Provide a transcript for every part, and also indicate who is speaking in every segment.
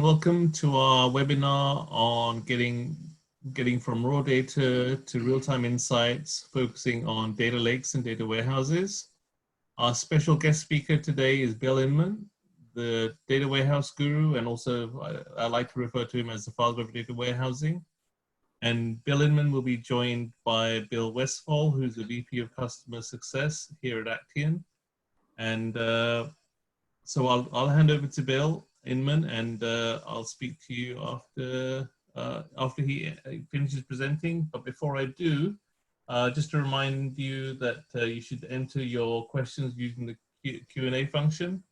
Speaker 1: and welcome to our webinar on getting from raw data to real-time insights, focusing on data lakes and data warehouses. Our special guest speaker today is Bill Inmon, the data warehouse guru, and also I like to refer to him as the father of data warehousing. And Bill Inmon will be joined by Bill Westfall, who's the VP of Customer Success here at Actian. And so I'll hand over to Bill Inmon, and I'll speak to you after he finishes presenting. But before I do, just to remind you that you should enter your questions using the Q&A function.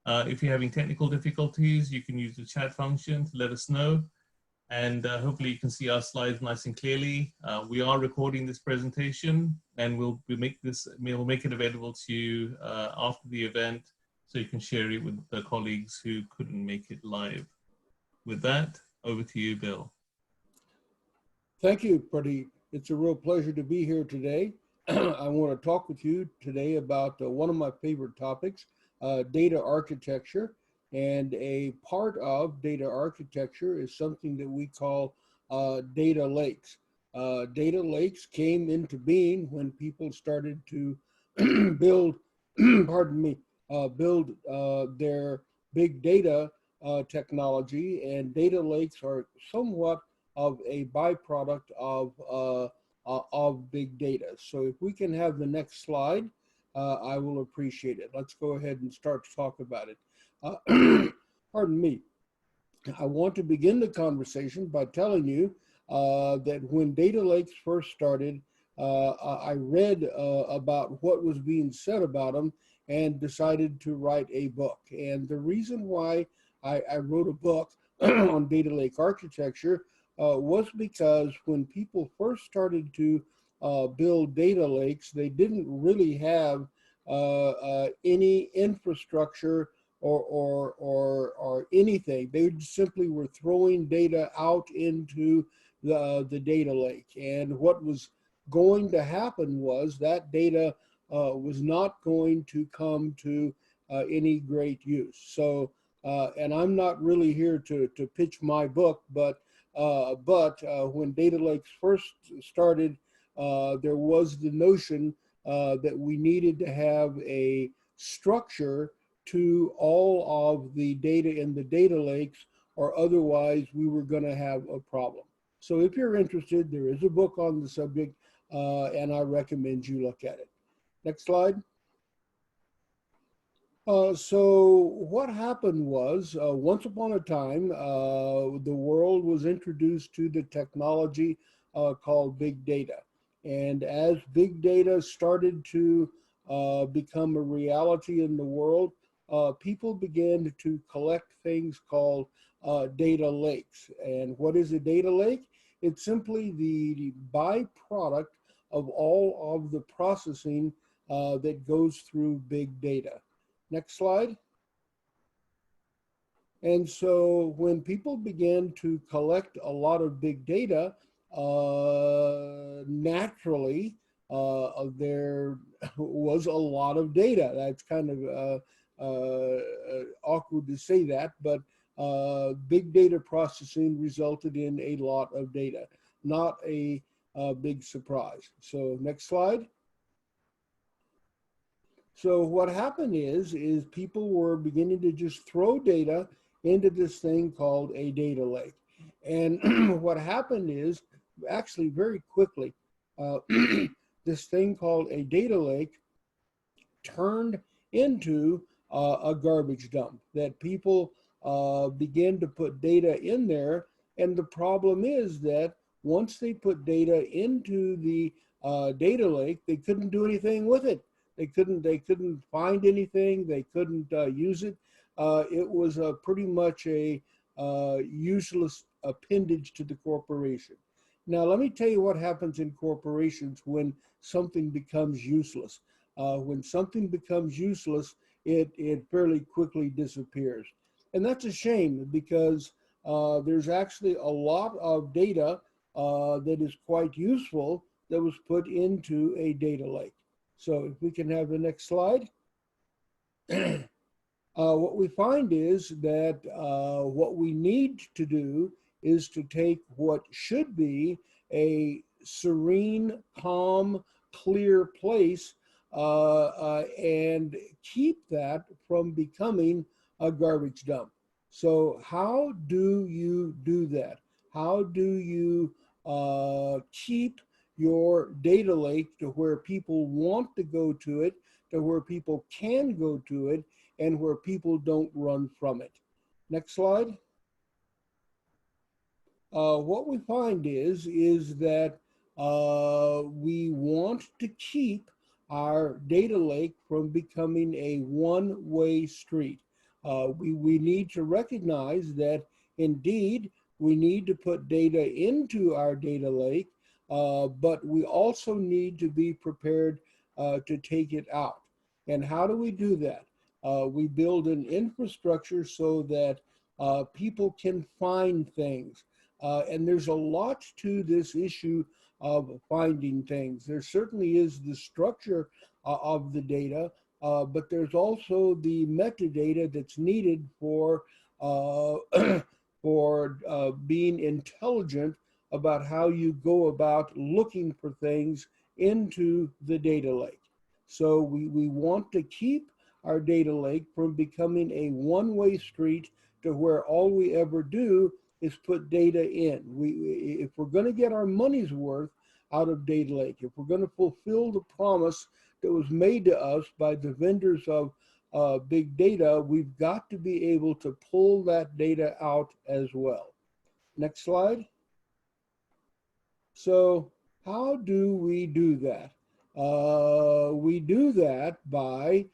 Speaker 1: If you're having technical difficulties, you can use the chat function to let us know. And hopefully you can see our slides nice and clearly. We are recording this presentation, and we'll make it available to you after the event, so you can share it with the colleagues who couldn't make it live. With that, over to you, Bill.
Speaker 2: Thank you, Pradeep. It's a real pleasure to be here today. I want to talk with you today about one of my favorite topics, data architecture. And a part of data architecture is something that we call data lakes. Data lakes came into being when people started to build, pardon me, build their big data technology, and data lakes are somewhat of a byproduct of big data. So if we can have the next slide, I will appreciate it. Let's go ahead and start to talk about it. Pardon me. I want to begin the conversation by telling you that when data lakes first started, I read about what was being said about them and decided to write a book. And the reason why I wrote a book on data lake architecture was because when people first started to build data lakes, they didn't really have any infrastructure or anything. They simply were throwing data out into the data lake. And what was going to happen was that data was not going to come to any great use. So, and I'm not really here to pitch my book, but when data lakes first started, there was the notion that we needed to have a structure to all of the data in the data lakes, or otherwise we were going to have a problem. So if you're interested, there is a book on the subject, and I recommend you look at it. Next slide. So what happened was, once upon a time, the world was introduced to the technology called big data. And as big data started to become a reality in the world, people began to collect things called data lakes. And what is a data lake? It's simply the byproduct of all of the processing that goes through big data. Next slide. And so when people began to collect a lot of big data, naturally, there was a lot of data. That's kind of awkward to say that, but big data processing resulted in a lot of data, not a big surprise. So next slide. So what happened is people were beginning to just throw data into this thing called a data lake. And what happened is, actually very quickly, this thing called a data lake turned into a garbage dump, that people began to put data in there. And the problem is that once they put data into the data lake, they couldn't do anything with it. They couldn't find anything. They couldn't use it. It was pretty much a useless appendage to the corporation. Now, let me tell you what happens in corporations when something becomes useless. When something becomes useless, it fairly quickly disappears. And that's a shame, because there's actually a lot of data that is quite useful that was put into a data lake. So if we can have the next slide. what we find is that what we need to do is to take what should be a serene, calm, clear place and keep that from becoming a garbage dump. So how do you do that? How do you keep your data lake to where people want to go to it, to where people can go to it, and where people don't run from it? Next slide. What we find is that we want to keep our data lake from becoming a one-way street. We need to recognize that indeed we need to put data into our data lake, but we also need to be prepared to take it out. And how do we do that? We build an infrastructure so that people can find things. And there's a lot to this issue of finding things. There certainly is the structure of the data, but there's also the metadata that's needed for being intelligent about how you go about looking for things into the data lake. So we want to keep our data lake from becoming a one-way street to where all we ever do is put data in. If we're going to get our money's worth out of data lake, if we're going to fulfill the promise that was made to us by the vendors of big data, we've got to be able to pull that data out as well. Next slide. So how do we do that? We do that by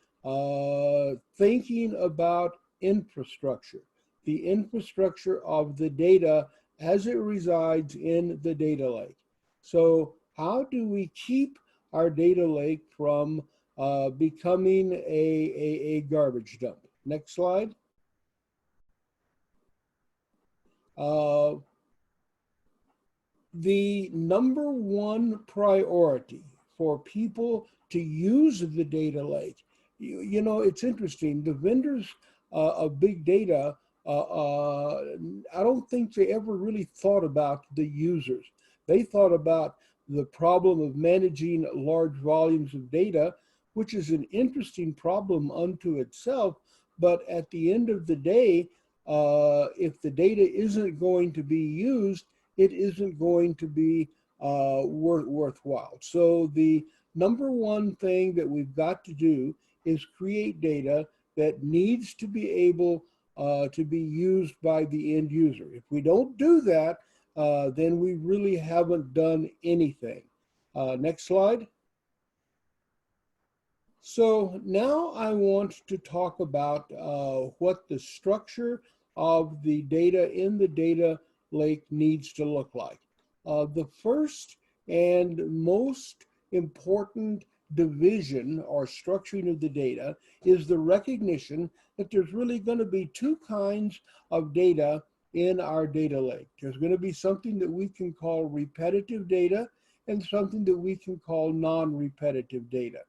Speaker 2: thinking about infrastructure, the infrastructure of the data as it resides in the data lake. So how do we keep our data lake from becoming a garbage dump? Next slide. The number one priority for people to use the data lake, you know, it's interesting. The vendors of big data, I don't think they ever really thought about the users. They thought about the problem of managing large volumes of data, which is an interesting problem unto itself. But at the end of the day, if the data isn't going to be used, it isn't going to be worthwhile. So the number one thing that we've got to do is create data that needs to be able to be used by the end user. If we don't do that, then we really haven't done anything. Next slide. So now I want to talk about what the structure of the data in the data lake needs to look like. The first and most important division or structuring of the data is the recognition that there's really going to be two kinds of data in our data lake. There's going to be something that we can call repetitive data and something that we can call non-repetitive data.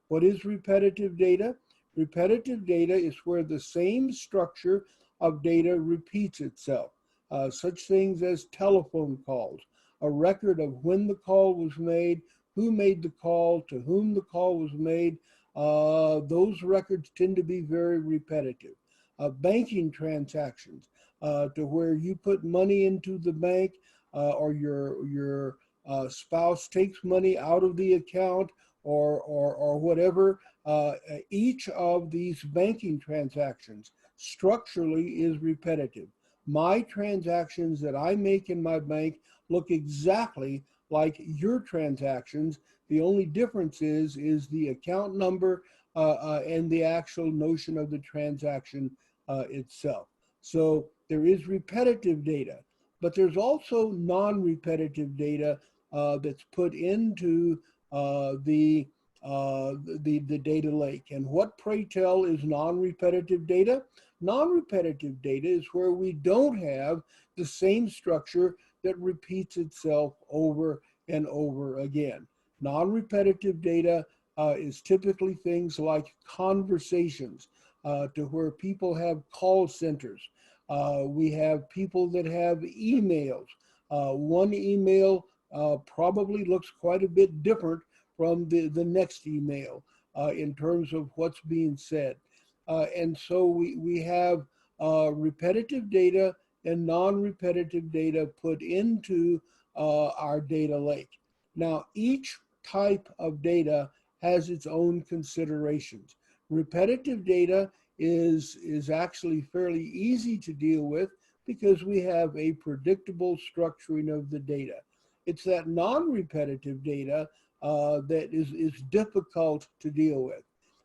Speaker 2: What is repetitive data? Repetitive data is where the same structure of data repeats itself. Such things as telephone calls, a record of when the call was made, who made the call, to whom the call was made. Those records tend to be very repetitive. Banking transactions, to where you put money into the bank or your spouse takes money out of the account or whatever. Each of these banking transactions structurally is repetitive. My transactions that I make in my bank look exactly like your transactions. The only difference is the account number and the actual notion of the transaction itself. So there is repetitive data, but there's also non-repetitive data that's put into the data lake. And what, pray tell, is non-repetitive data? Non-repetitive data is where we don't have the same structure that repeats itself over and over again. Non-repetitive data is typically things like conversations, to where people have call centers. We have people that have emails. One email probably looks quite a bit different from the next email in terms of what's being said. And so we have repetitive data and non-repetitive data put into our data lake. Now, each type of data has its own considerations. Repetitive data is actually fairly easy to deal with because we have a predictable structuring of the data. It's that non-repetitive data that is difficult to deal with.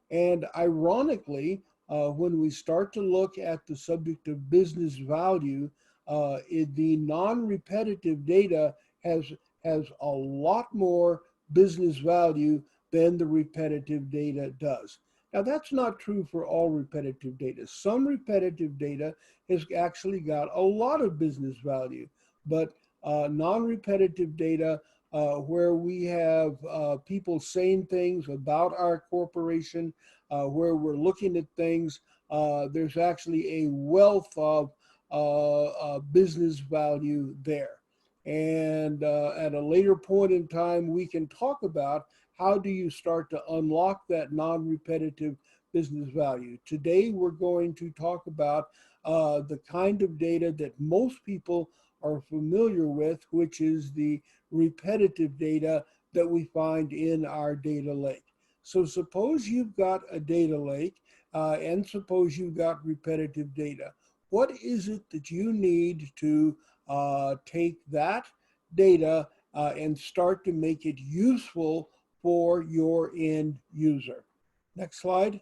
Speaker 2: And ironically, when we start to look at the subject of business value, the non-repetitive data has a lot more business value than the repetitive data does. Now, that's not true for all repetitive data. Some repetitive data has actually got a lot of business value, but non-repetitive data where we have people saying things about our corporation, where we're looking at things, there's actually a wealth of business value there. And at a later point in time, we can talk about how do you start to unlock that non-repetitive business value. Today, we're going to talk about the kind of data that most people are familiar with, which is the repetitive data that we find in our data lake. So suppose you've got a data lake and suppose you've got repetitive data. What is it that you need to take that data and start to make it useful for your end user? Next slide.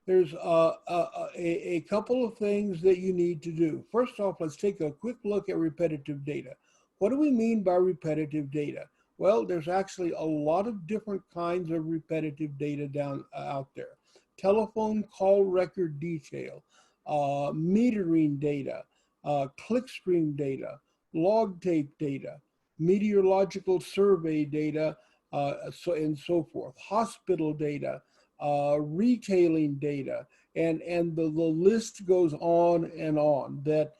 Speaker 2: There's a couple of things that you need to do. First off, let's take a quick look at repetitive data. What do we mean by repetitive data? Well, there's actually a lot of different kinds of repetitive data out there. Telephone call record detail, metering data, clickstream data, log tape data, meteorological survey data, and so forth, hospital data, retailing data, and the list goes on and on, that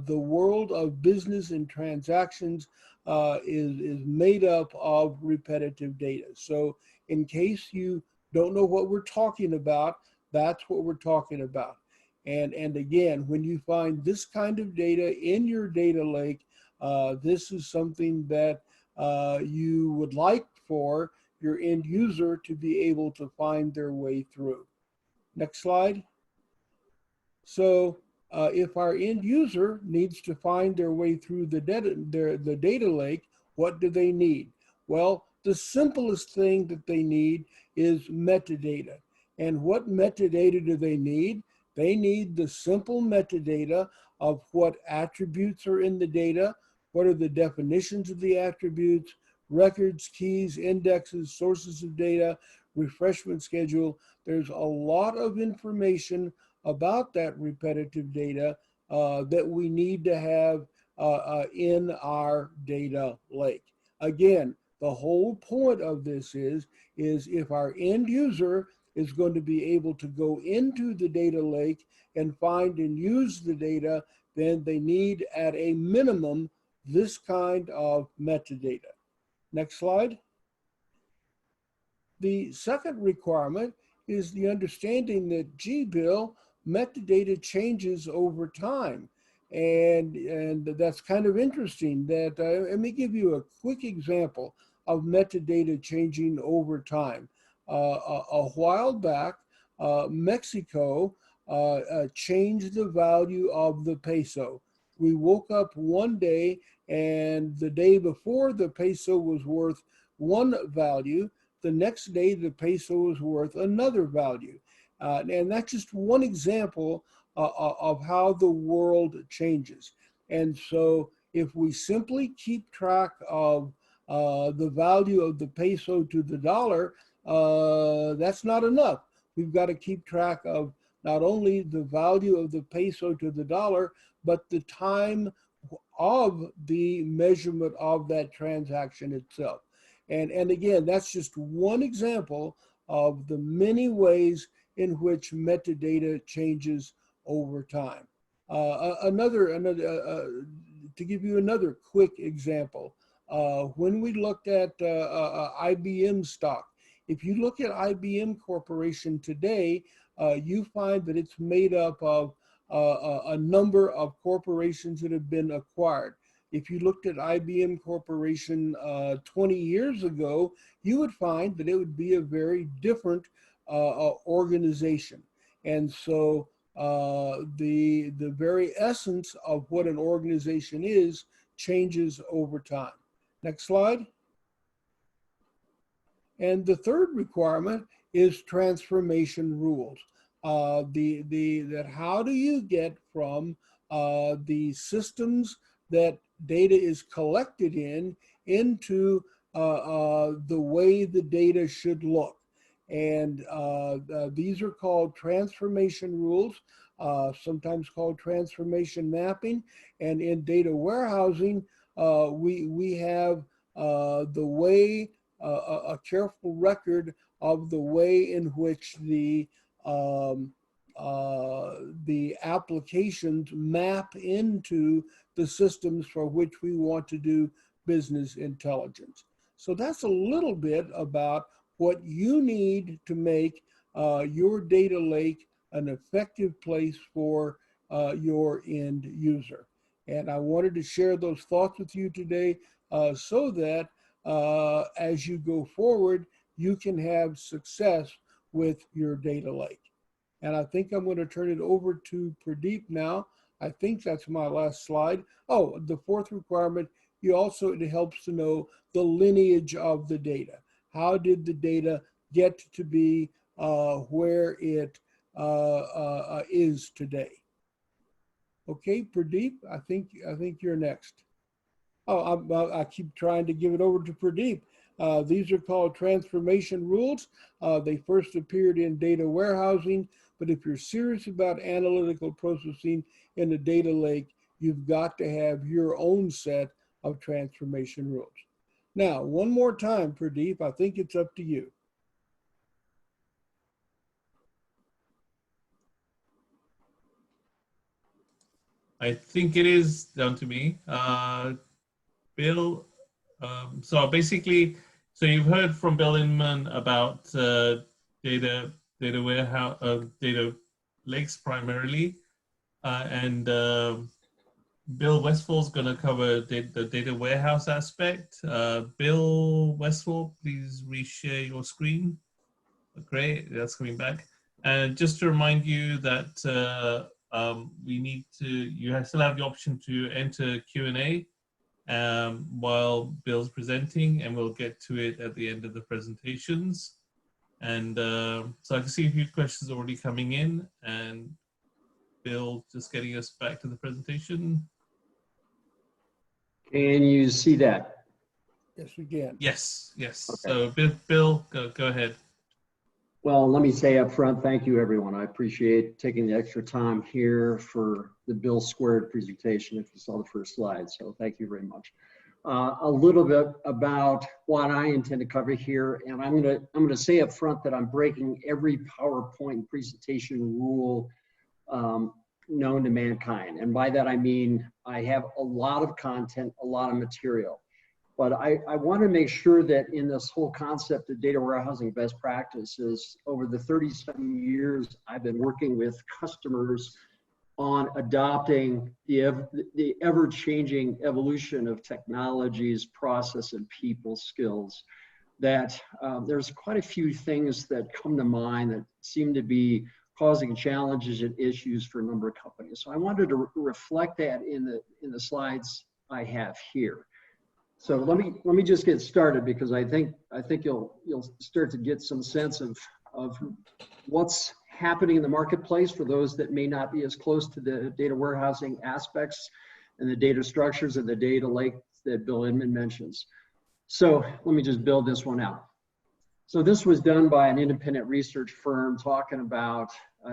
Speaker 2: the world of business and transactions is made up of repetitive data. So in case you don't know what we're talking about, that's what we're talking about. And again, when you find this kind of data in your data lake, this is something that you would like for your end user to be able to find their way through. Next slide. So if our end user needs to find their way through the data lake, what do they need? Well, the simplest thing that they need is metadata. And what metadata do they need? They need the simple metadata of what attributes are in the data, what are the definitions of the attributes, records, keys, indexes, sources of data, refreshment schedule. There's a lot of information about that repetitive data that we need to have in our data lake. Again, the whole point of this is if our end user is going to be able to go into the data lake and find and use the data, then they need at a minimum this kind of metadata. Next slide. The second requirement is the understanding that, gee, Bill, metadata changes over time. And that's kind of interesting. That let me give you a quick example of metadata changing over time. A while back, Mexico changed the value of the peso. We woke up one day, and the day before the peso was worth one value. The next day, the peso was worth another value. And that's just one example of how the world changes. And so if we simply keep track of the value of the peso to the dollar, that's not enough. We've got to keep track of not only the value of the peso to the dollar, but the time of the measurement of that transaction itself. And again, that's just one example of the many ways in which metadata changes over time. To give you another quick example, when we looked at IBM stock, if you look at IBM Corporation today, you find that it's made up of a number of corporations that have been acquired. If you looked at IBM Corporation 20 years ago, you would find that it would be a very different organization. And so the very essence of what an organization is changes over time. Next slide. And the third requirement is transformation rules. That how do you get from the systems that data is collected in into the way the data should look. And these are called transformation rules, sometimes called transformation mapping. And in data warehousing, we have the way, a careful record of the way in which the applications map into the systems for which we want to do business intelligence. So that's a little bit about what you need to make your data lake an effective place for your end user. And I wanted to share those thoughts with you today so that as you go forward, you can have success with your data lake. And I think I'm going to turn it over to Pradeep now. I think that's my last slide. Oh, the fourth requirement, it helps to know the lineage of the data. How did the data get to be where it is today? Okay, Pradeep, I think you're next. Oh, I keep trying to give it over to Pradeep. These are called transformation rules. They first appeared in data warehousing, but if you're serious about analytical processing in a data lake, you've got to have your own set of transformation rules. Now, one more time, Pradeep, I think it's up to you.
Speaker 1: I think it is down to me. Bill, so basically, so you've heard from Bill Inmon about data warehouse, data lakes primarily, and Bill Westfall's going to cover the data warehouse aspect. Bill Westfall, please reshare your screen. Great, that's coming back. And just to remind you that you still have the option to enter Q&A while Bill's presenting, and we'll get to it at the end of the presentations. And so I can see a few questions already coming in, and Bill just getting us back to the presentation.
Speaker 3: Can you see that?
Speaker 2: Yes, we can.
Speaker 1: Yes, yes.
Speaker 3: Okay.
Speaker 1: So Bill, go ahead.
Speaker 3: Well, let me say up front, thank you, everyone. I appreciate taking the extra time here for the Bill Squared presentation, if you saw the first slide. So thank you very much. A little bit about what I intend to cover here, and I'm gonna say up front that I'm breaking every PowerPoint presentation rule known to mankind. And by that, I mean, I have a lot of content, a lot of material. But I want to make sure that in this whole concept of data warehousing best practices, over the 37 years I've been working with customers on adopting the ever-changing evolution of technologies, process, and people skills, that there's quite a few things that come to mind that seem to be causing challenges and issues for a number of companies. So I wanted to reflect that in the slides I have here. So let me just get started, because I think you'll start to get some sense of what's happening in the marketplace for those that may not be as close to the data warehousing aspects and the data structures and the data lake that Bill Inmon mentions. So let me just build this one out. So this was done by an independent research firm talking about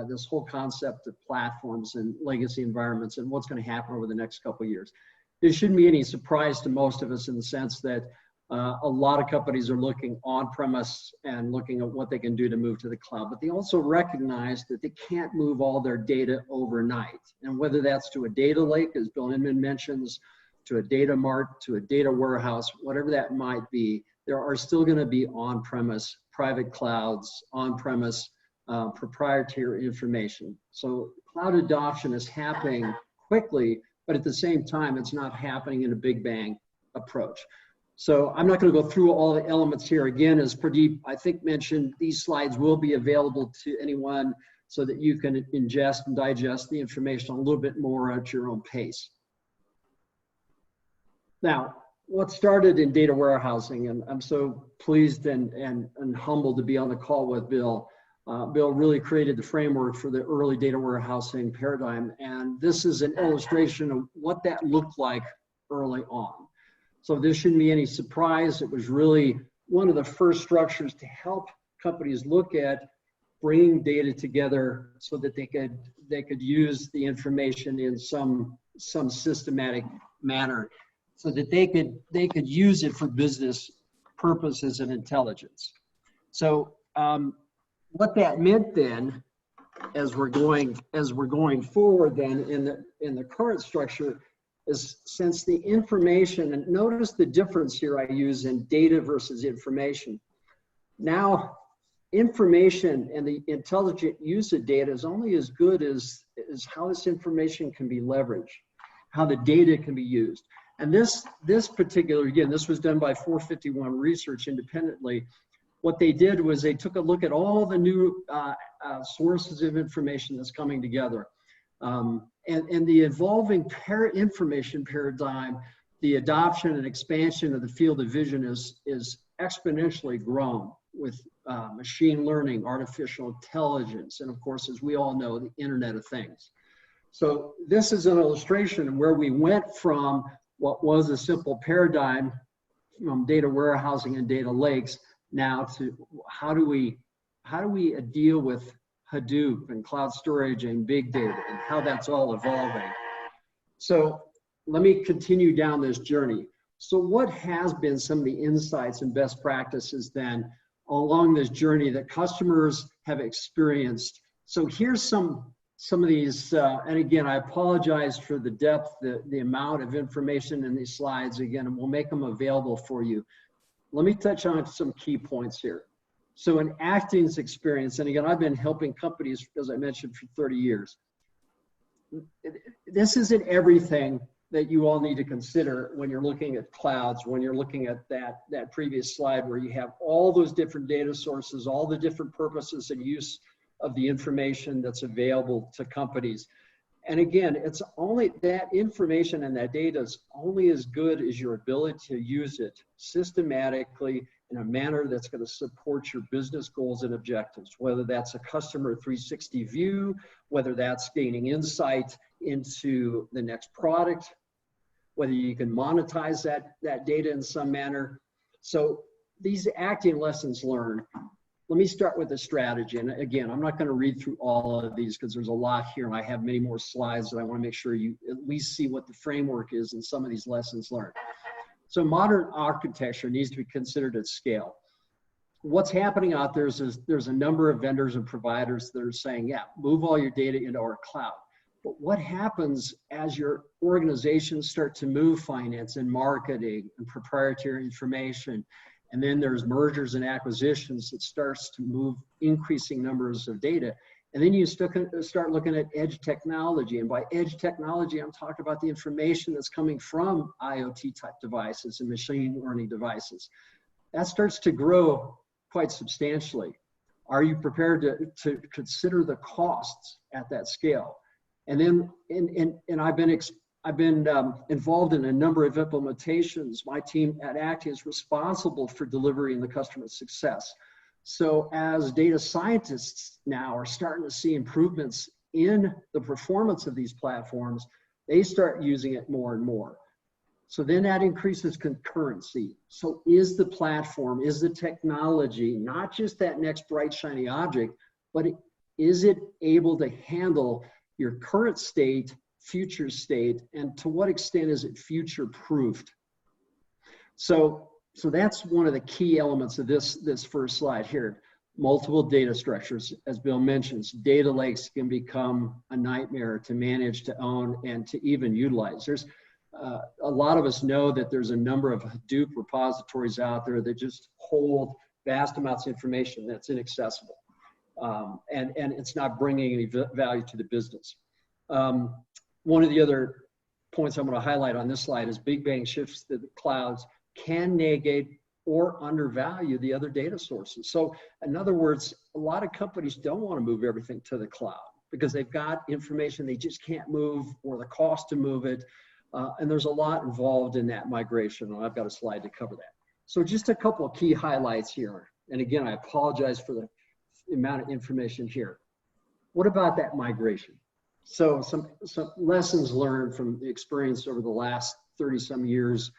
Speaker 3: this whole concept of platforms and legacy environments and what's going to happen over the next couple of years. There shouldn't be any surprise to most of us in the sense that A lot of companies are looking on-premise and looking at what they can do to move to the cloud, but they also recognize that they can't move all their data overnight. And whether that's to a data lake, as Bill Inmon mentions, to a data mart, to a data warehouse, whatever that might be, there are still going to be on-premise private clouds, on-premise proprietary information. So cloud adoption is happening quickly, but at the same time, it's not happening in a big bang approach. So I'm not going to go through all the elements here. Again, as Pradeep, I think, mentioned, these slides will be available to anyone so that you can ingest and digest the information a little bit more at your own pace. Now, what started in data warehousing, and I'm so pleased and humbled to be on the call with Bill. Bill really created the framework for the early data warehousing paradigm, and this is an illustration of what that looked like early on. So this shouldn't be any surprise. It was really one of the first structures to help companies look at bringing data together so that they could use the information in some systematic manner, so that they could use it for business purposes and intelligence. So what that meant then, as we're going forward then in the current structure, is since the information, and notice the difference here I use in data versus information. Now, information and the intelligent use of data is only as good as how this information can be leveraged, how the data can be used. And this particular, again, this was done by 451 Research independently. What they did was they took a look at all the new sources of information that's coming together. And the evolving information paradigm, the adoption and expansion of the field of vision is exponentially grown with machine learning, artificial intelligence, and of course, as we all know, the Internet of Things. So this is an illustration of where we went from what was a simple paradigm from data warehousing and data lakes now to how do we deal with Hadoop and cloud storage and big data and how that's all evolving. So let me continue down this journey. So what has been some of the insights and best practices then along this journey that customers have experienced? So here's some of these, and again, I apologize for the depth, the amount of information in these slides again, and we'll make them available for you. Let me touch on some key points here. So an ACTIAN'S experience, and again, I've been helping companies, as I mentioned, for 30 years. This isn't everything that you all need to consider when you're looking at clouds, when you're looking at that previous slide where you have all those different data sources, all the different purposes and use of the information that's available to companies. And again, it's only that information and that data is only as good as your ability to use it systematically in a manner that's going to support your business goals and objectives, whether that's a customer 360 view, whether that's gaining insight into the next product, whether you can monetize that data in some manner. So these acting lessons learned. Let me start with the strategy. And again, I'm not going to read through all of these because there's a lot here and I have many more slides that I want to make sure you at least see what the framework is in some of these lessons learned. So modern architecture needs to be considered at scale. What's happening out there is there's a number of vendors and providers that are saying, yeah, move all your data into our cloud. But what happens as your organizations start to move finance and marketing and proprietary information? And then there's mergers and acquisitions that starts to move increasing numbers of data. And then you start looking at edge technology. And by edge technology, I'm talking about the information that's coming from IoT type devices and machine learning devices. That starts to grow quite substantially. Are you prepared to consider the costs at that scale? And then, I've been involved in a number of implementations. My team at ACTIAN'S is responsible for delivering the customer success. So as data scientists now are starting to see improvements in the performance of these platforms, they start using it more and more. So then that increases concurrency. So is the platform, is the technology, not just that next bright shiny object, but is it able to handle your current state, future state, and to what extent is it future proofed? So So that's one of the key elements of this first slide here. Multiple data structures, as Bill mentions, data lakes can become a nightmare to manage, to own, and to even utilize. There's a lot of us know that there's a number of Hadoop repositories out there that just hold vast amounts of information that's inaccessible, and it's not bringing any value to the business. One of the other points I'm going to highlight on this slide is big bang shifts to the clouds can negate or undervalue the other data sources. So in other words, a lot of companies don't want to move everything to the cloud because they've got information they just can't move, or the cost to move it. And there's a lot involved in that migration, and I've got a slide to cover that. So just a couple of key highlights here. And again, I apologize for the amount of information here. What about that migration? So some lessons learned from the experience over the last 30 some years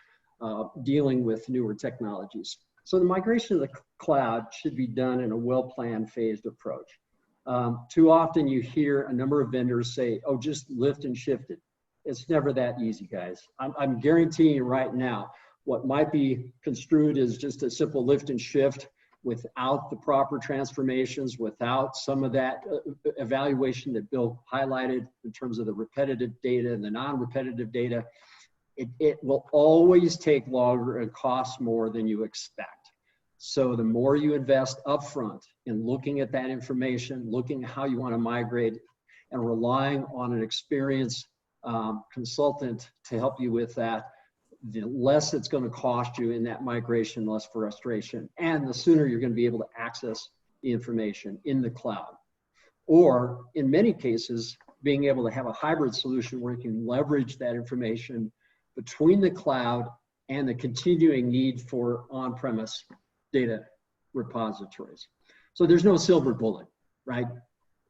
Speaker 3: dealing with newer technologies. So the migration to the cloud should be done in a well-planned, phased approach. Too often you hear a number of vendors say, oh, just lift and shift it. It's never that easy, guys. I'm guaranteeing you right now, what might be construed as just a simple lift and shift without the proper transformations, without some of that evaluation that Bill highlighted in terms of the repetitive data and the non-repetitive data, it will always take longer and cost more than you expect. So the more you invest upfront in looking at that information, looking at how you want to migrate, and relying on an experienced consultant to help you with that, the less it's going to cost you in that migration, less frustration, and the sooner you're going to be able to access the information in the cloud. Or in many cases, being able to have a hybrid solution where you can leverage that information between the cloud and the continuing need for on-premise data repositories. So there's no silver bullet, right?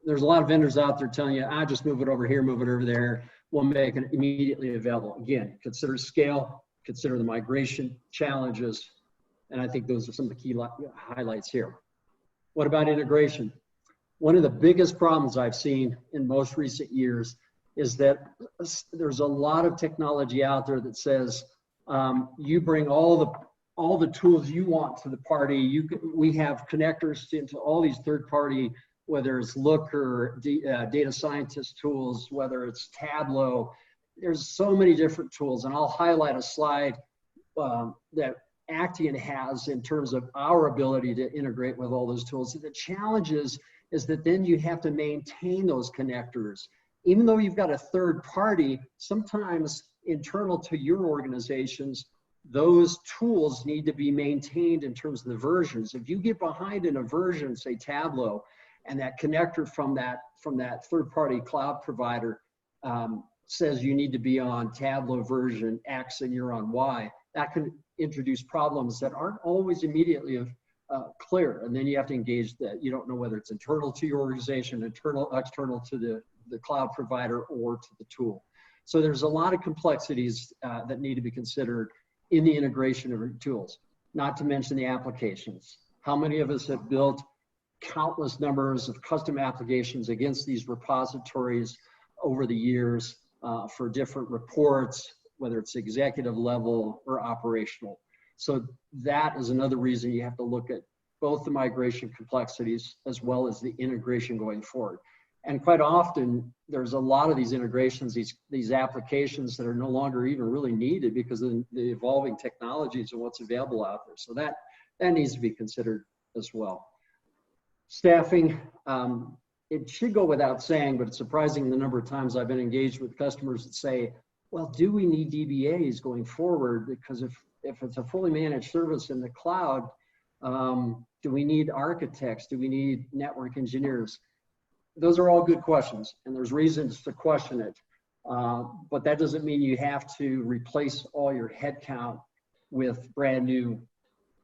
Speaker 3: There's a lot of vendors out there telling you, just move it over here, move it over there. We'll make it immediately available. Again, consider scale, consider the migration challenges, and I think those are some of the key highlights here. What about integration? One of the biggest problems I've seen in most recent years is that there's a lot of technology out there that says you bring all the tools you want to the party. We have connectors into all these third-party, whether it's Looker, data scientist tools, whether it's Tableau. There's so many different tools, and I'll highlight a slide that Actian has in terms of our ability to integrate with all those tools. The challenge is that then you have to maintain those connectors. Even though you've got a third party, sometimes internal to your organizations, those tools need to be maintained in terms of the versions. If you get behind in a version, say Tableau, and that connector from that third-party cloud provider says you need to be on Tableau version X and you're on Y, that can introduce problems that aren't always immediately clear. And then you have to engage that. You don't know whether it's internal to your organization, external to the cloud provider, or to the tool. So there's a lot of complexities that need to be considered in the integration of tools, not to mention the applications. How many of us have built countless numbers of custom applications against these repositories over the years for different reports, whether it's executive level or operational? So that is another reason you have to look at both the migration complexities as well as the integration going forward. And quite often, there's a lot of these integrations, these applications that are no longer even really needed because of the evolving technologies and what's available out there. So that needs to be considered as well. Staffing, it should go without saying, but it's surprising the number of times I've been engaged with customers that say, well, do we need DBAs going forward? Because if it's a fully managed service in the cloud, do we need architects? Do we need network engineers? Those are all good questions, and there's reasons to question it. But that doesn't mean you have to replace all your headcount with brand new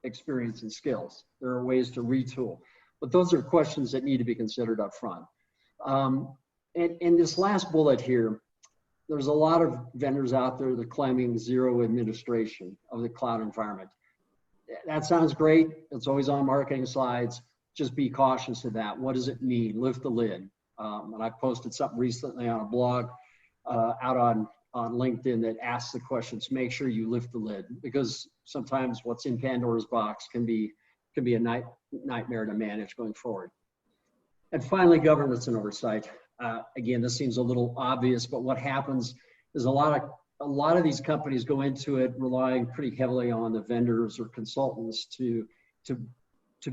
Speaker 3: experience and skills. There are ways to retool. But those are questions that need to be considered up front. And this last bullet here, there's a lot of vendors out there that are claiming zero administration of the cloud environment. That sounds great. It's always on marketing slides. Just be cautious of that. What does it mean? Lift the lid. And I posted something recently on a blog out on on LinkedIn that asks the questions, make sure you lift the lid, because sometimes what's in Pandora's box can be a nightmare to manage going forward. And finally, governance and oversight. Again, this seems a little obvious, but what happens is a lot of these companies go into it relying pretty heavily on the vendors or consultants to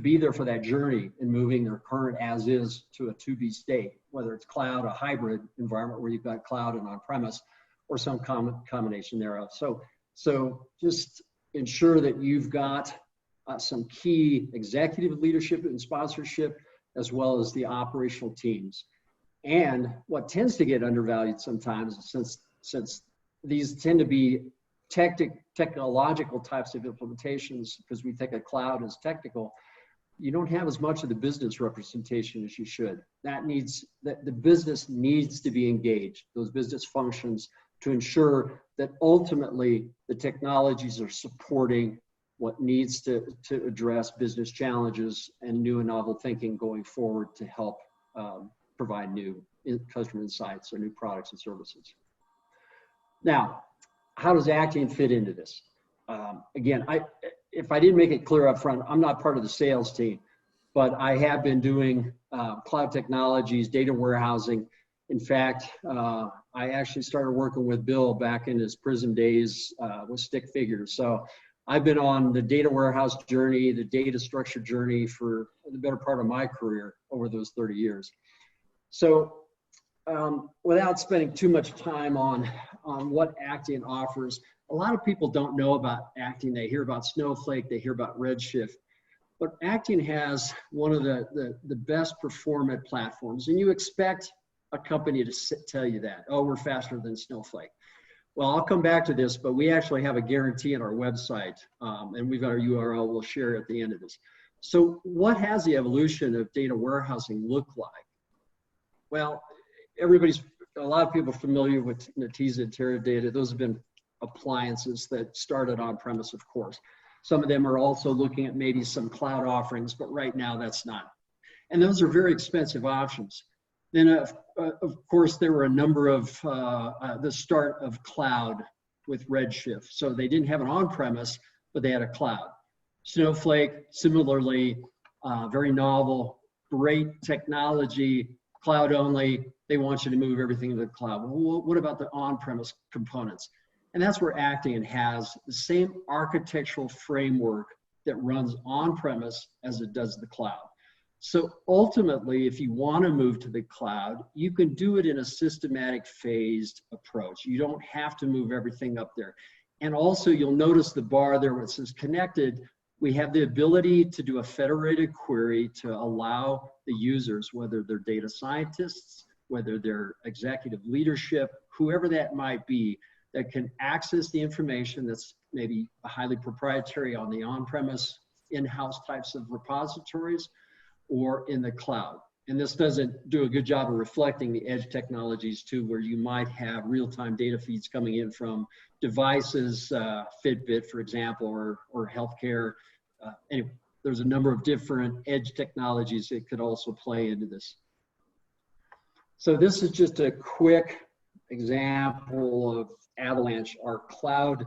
Speaker 3: be there for that journey in moving their current as is to a to-be state, whether it's cloud, a hybrid environment where you've got cloud and on-premise, or some combination thereof. So just ensure that you've got some key executive leadership and sponsorship, as well as the operational teams. And what tends to get undervalued sometimes, since these tend to be technological types of implementations, because we think of cloud as technical, you don't have as much of the business representation as you should. The business needs to be engaged, those business functions, to ensure that ultimately the technologies are supporting what needs to address business challenges and new and novel thinking going forward to help provide new customer insights or new products and services. Now, how does Actian fit into this? Again, if I didn't make it clear up front, I'm not part of the sales team, but I have been doing cloud technologies, data warehousing. In fact, I actually started working with Bill back in his prison days with stick figures. So I've been on the data warehouse journey, the data structure journey for the better part of my career over those 30 years. So without spending too much time on what Actian offers, a lot of people don't know about Actian. They hear about Snowflake, they hear about Redshift, but Actian has one of the best performant platforms, and you expect a company to tell you that, oh, we're faster than Snowflake. Well, I'll come back to this, but we actually have a guarantee on our website, and we've got our URL we'll share at the end of this. So what has the evolution of data warehousing look like? Well, a lot of people are familiar with Netezza and Teradata. Those have been appliances that started on-premise, of course. Some of them are also looking at maybe some cloud offerings, but right now that's not. And those are very expensive options. Then, of course, there were a number of the start of cloud with Redshift. So they didn't have an on-premise, but they had a cloud. Snowflake, similarly, very novel, great technology, cloud only. They want you to move everything to the cloud. Well, what about the on-premise components? And that's where Actian has the same architectural framework that runs on-premise as it does the cloud. So ultimately, if you want to move to the cloud, you can do it in a systematic phased approach. You don't have to move everything up there. And also you'll notice the bar there where it says connected. We have the ability to do a federated query to allow the users, whether they're data scientists, whether they're executive leadership, whoever that might be, that can access the information that's maybe highly proprietary on the on-premise in-house types of repositories or in the cloud. And this doesn't do a good job of reflecting the edge technologies too, where you might have real-time data feeds coming in from devices, Fitbit, for example, or healthcare. Anyway, there's a number of different edge technologies that could also play into this. So this is just a quick example of Avalanche, our cloud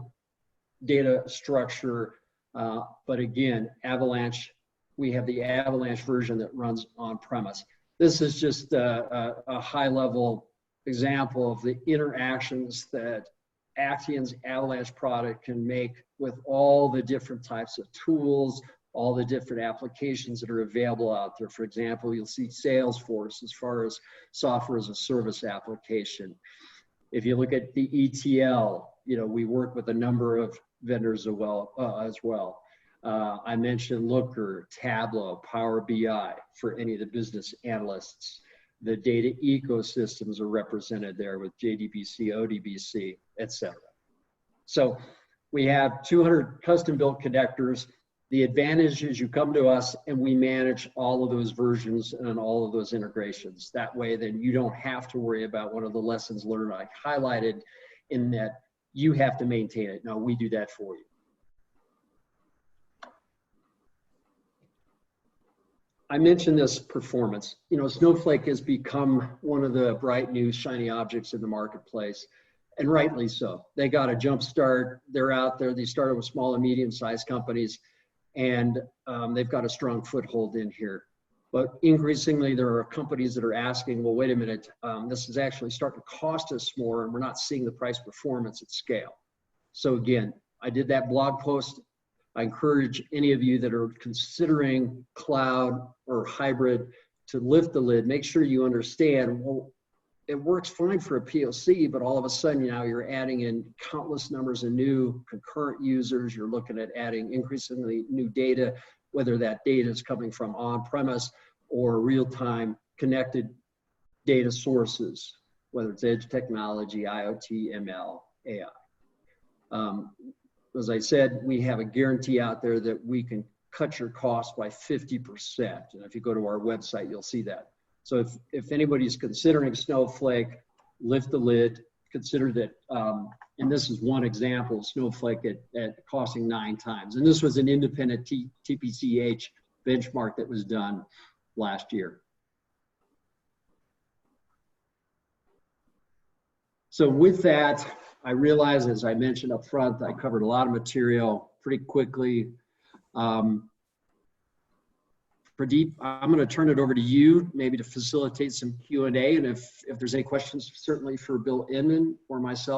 Speaker 3: data structure. But again, Avalanche, we have the Avalanche version that runs on-premise. This is just a high-level example of the interactions that Actian's Avalanche product can make with all the different types of tools, all the different applications that are available out there. For example, you'll see Salesforce as far as software as a service application. If you look at the ETL, we work with a number of vendors as well. I mentioned Looker, Tableau, Power BI for any of the business analysts. The data ecosystems are represented there with JDBC, ODBC, etc. So we have 200 custom-built connectors. The advantage is you come to us and we manage all of those versions and all of those integrations. That way, then you don't have to worry about one of the lessons learned I highlighted in that you have to maintain it. No, we do that for you. I mentioned this performance. Snowflake has become one of the bright new shiny objects in the marketplace. and rightly so. They got a jump start. They're out there. They started with small and medium-sized companies, and they've got a strong foothold in here. But increasingly, there are companies that are asking, well, wait a minute, this is actually starting to cost us more, and we're not seeing the price performance at scale. So again, I did that blog post. I encourage any of you that are considering cloud or hybrid to lift the lid. Make sure you understand, well, it works fine for a POC, but all of a sudden now you're adding in countless numbers of new concurrent users. You're looking at adding increasingly new data, whether that data is coming from on-premise or real-time connected data sources, whether it's edge technology, IoT, ML, AI. As I said, we have a guarantee out there that we can cut your cost by 50%. And if you go to our website, you'll see that. So if anybody's considering Snowflake, lift the lid, consider that, and this is one example, Snowflake at costing 9 times. And this was an independent TPCH benchmark that was done last year. So with that, I realize, as I mentioned up front, I covered a lot of material pretty quickly. Pradeep, I'm going to turn it over to you, maybe to facilitate some Q&A. And if there's any questions, certainly for Bill Inmon or myself.